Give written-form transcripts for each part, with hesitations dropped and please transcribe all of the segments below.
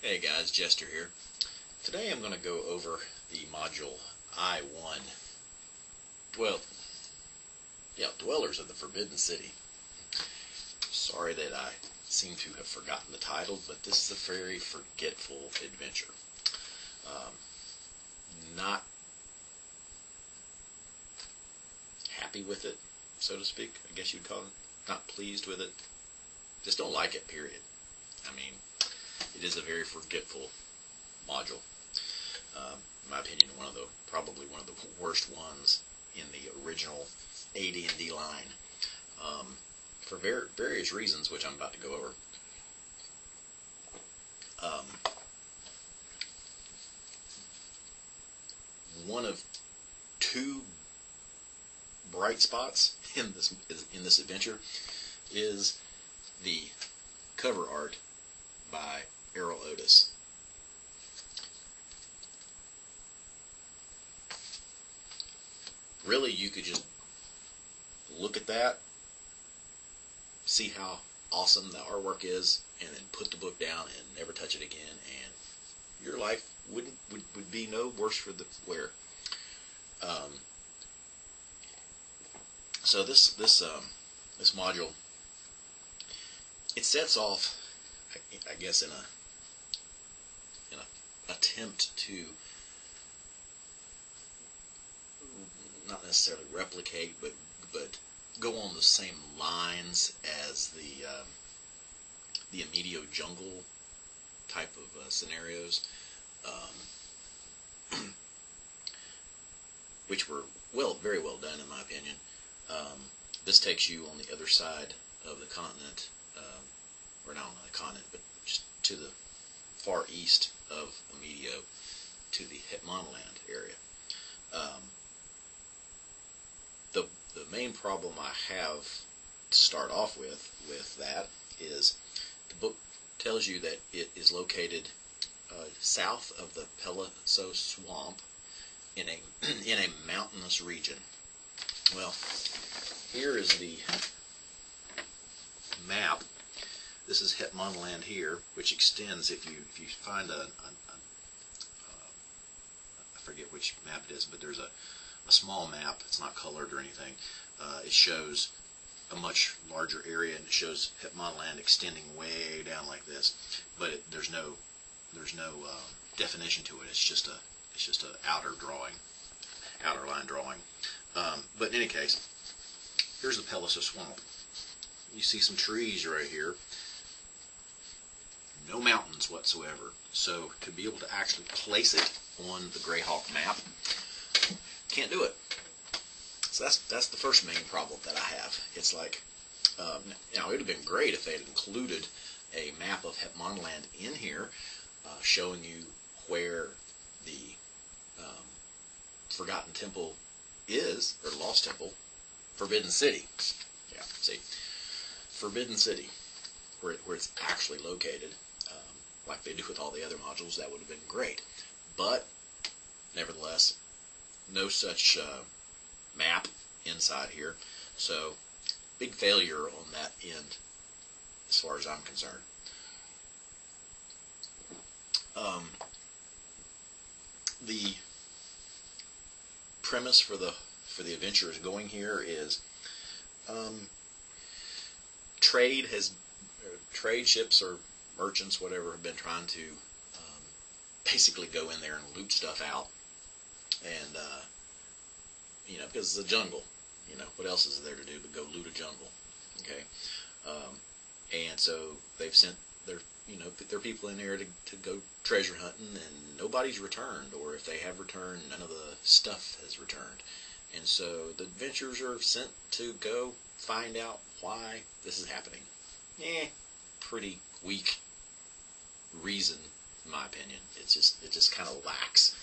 Hey guys, Jester here. Today I'm going to go over the module I-1. Dwellers of the Forbidden City. Sorry that I seem to have forgotten the title, but this is a very forgetful adventure. Not happy with it, so to speak, I guess you'd call it. Not pleased with it. Just don't like it, period. I mean, it is a very forgetful module. In my opinion, probably one of the worst ones in the original AD&D line, for various reasons, which I'm about to go over. One of two bright spots in this adventure is the cover art by Errol Otis. Really, you could just look at that, see how awesome the artwork is, and then put the book down and never touch it again, and your life would be no worse for the wear. So this module, it sets off, I guess, in an attempt to not necessarily replicate, but go on the same lines as the Immediate Jungle type of scenarios, which were very well done in my opinion. This takes you on the other side of the continent, or not on the continent, but just to the far east of Immediate, to the Hetmanland area. The main problem I have to start off with that is the book tells you that it is located south of the Pelleted Swamp in a mountainous region. Well, here is the map. This is Hetmanland here, which extends, if you find I forget which map it is, but there's a small map. It's not colored or anything. It shows a much larger area, and it shows Hetmanland extending way down like this. But there's no definition to it. It's just a outer line drawing. But in any case, here's the Pelleted Swamp. You see some trees right here. No mountains whatsoever. So to be able to actually place it on the Greyhawk map, can't do it. So that's the first main problem that I have. It's like, now it would have been great if they had included a map of Hetmanland in here, showing you where the Forgotten Temple is, or Lost Temple, Forbidden City. Yeah, see, Forbidden City, where it's actually located, like they do with all the other modules. That would have been great, but nevertheless, no such map inside here, so big failure on that end as far as I'm concerned. The premise for the adventurers going here is trade ships or merchants, whatever, have been trying to basically go in there and loot stuff out, and because it's a jungle, what else is there to do but go loot a jungle? Okay, and so they've sent their people in there to go treasure hunting, and nobody's returned, or if they have returned, none of the stuff has returned. And so the adventurers are sent to go find out why this is happening. Pretty weak reason, in my opinion. It just kind of lacks.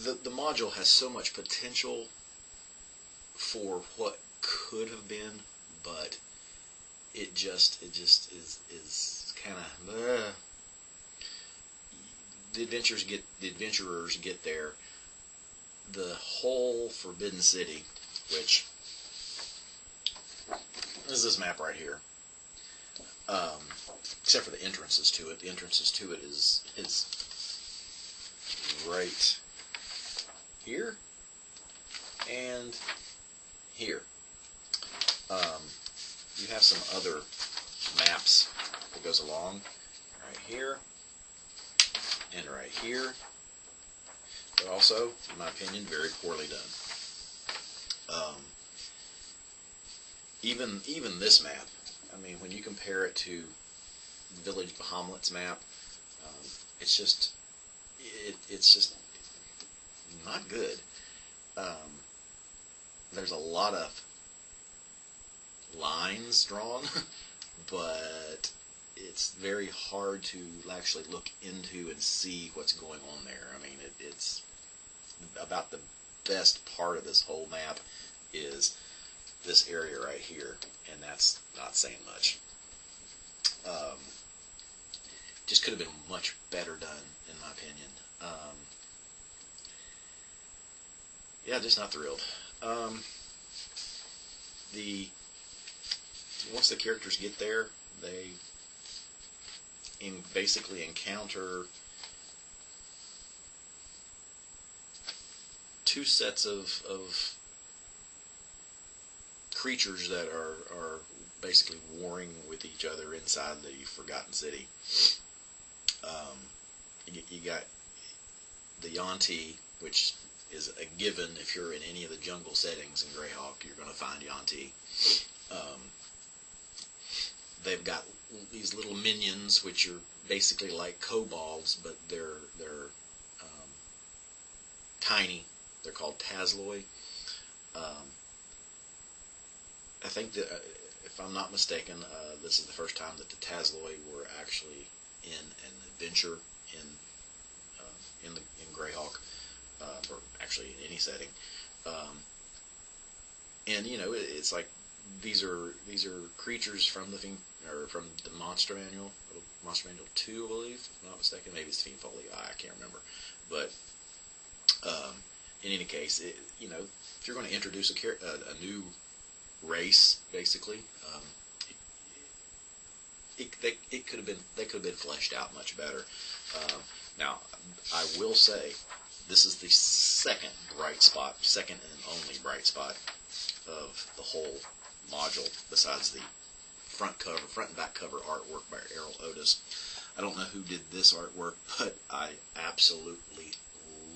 The module has so much potential for what could have been, but it just is kind of the adventurers get there. The whole Forbidden City, which is this map right here. um, except for the entrances to it. The entrances to it is right here and here. You have some other maps that goes along right here and right here. But also, in my opinion, very poorly done. Even this map, I mean, when you compare it to Village Bahamut's map, it's just not good. There's a lot of lines drawn, but it's very hard to actually look into and see what's going on there. I mean, it's about the best part of this whole map is this area right here, and that's not saying much. Just could have been much better done, in my opinion. Yeah, just not thrilled. Once the characters get there, they basically encounter two sets of creatures that are basically warring with each other inside the Forgotten City. You got the Yuan-ti, which is a given. If you're in any of the jungle settings in Greyhawk, you're going to find Yuan-ti. They've got these little minions, which are basically like kobolds, but they're tiny. They're called Tazloy. I think that, if I'm not mistaken, this is the first time that the Tazloy were actually in an adventure in Greyhawk, or actually in any setting. And you know, it's like these are creatures from the Monster Manual, Monster Manual 2, I believe, if I'm not mistaken. Maybe it's Fiend Foley. I can't remember. But in any case, you know, if you're going to introduce a new race, basically, they could have been fleshed out much better. Now, I will say, this is the second and only bright spot of the whole module, besides the front and back cover artwork by Errol Otis. I don't know who did this artwork, but I absolutely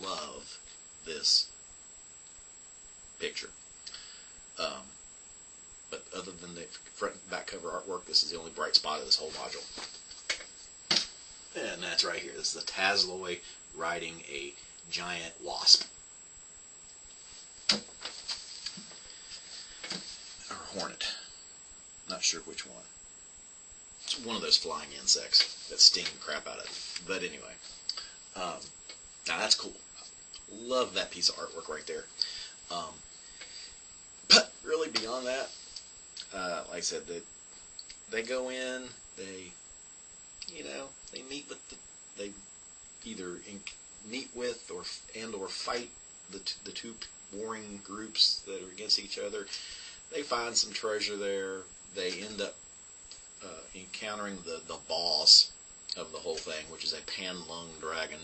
love this picture. But other than the front and back cover artwork, this is the only bright spot of this whole module. And that's right here. This is the Tazloy riding a giant wasp. Or hornet. Not sure which one. It's one of those flying insects that sting the crap out of you. But anyway. Now that's cool. Love that piece of artwork right there. But really beyond that, like I said, they go in, they they either meet with or fight the two warring groups that are against each other. They find some treasure there. They end up encountering the boss of the whole thing, which is a pan-lung dragon,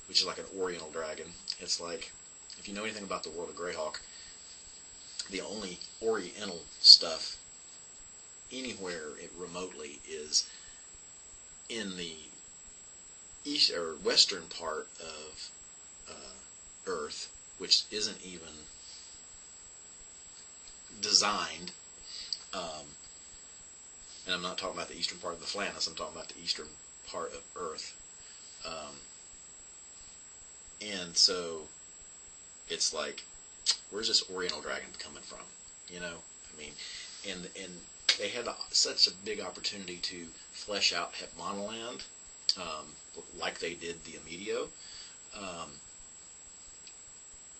which is like an oriental dragon. It's like, if you know anything about the world of Greyhawk, the only oriental stuff anywhere remotely is in the east or western part of Earth, which isn't even designed. And I'm not talking about the eastern part of the Flannis. I'm talking about the eastern part of Earth. And so it's like, where's this oriental dragon coming from? You know, I mean, and they had such a big opportunity to flesh out Hepmonoland, like they did the Amidio.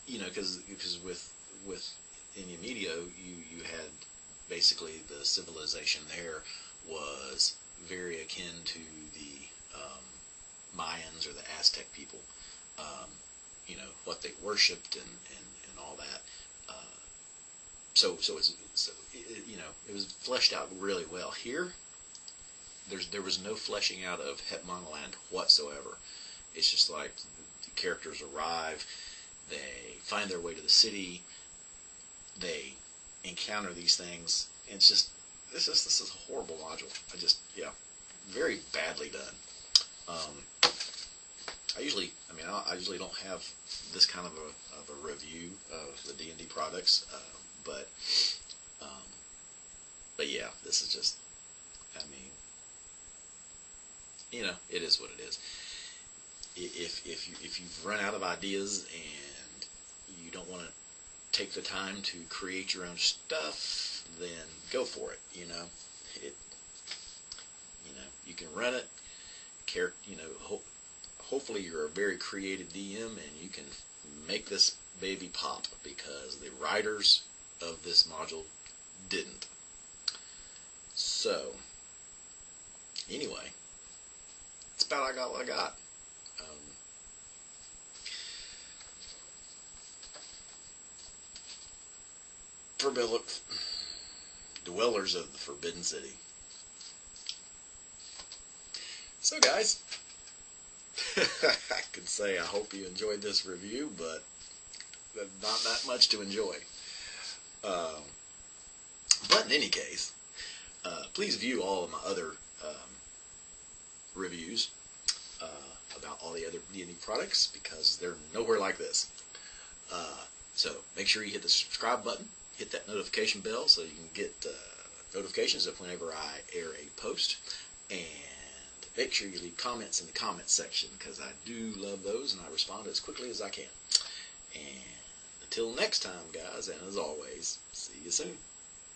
You know, because with in the Amidio, you had basically the civilization there was very akin to the Mayans or the Aztec people. You know, what they worshipped and all that. So you know, it was fleshed out really well. Here, there was no fleshing out of Hetmanland whatsoever. It's just like the characters arrive, they find their way to the city, they encounter these things, and it's just this is a horrible module. Very badly done. I usually don't have this kind of a review of the D&D products, but yeah, this is just, it is what it is. If you've run out of ideas and you don't want to take the time to create your own stuff, then go for it. You can run it. Hopefully you're a very creative DM and you can make this baby pop, because the writers of this module didn't. So, anyway, that's about what I got. For Dwellers of the Forbidden City. So, guys, I could say I hope you enjoyed this review, but not that much to enjoy. But in any case, please view all of my other reviews about all the other D&D products, because they're nowhere like this. So make sure you hit the subscribe button, hit that notification bell so you can get notifications of whenever I air a post, and make sure you leave comments in the comments section, because I do love those and I respond as quickly as I can. And until next time, guys, and as always, see you soon.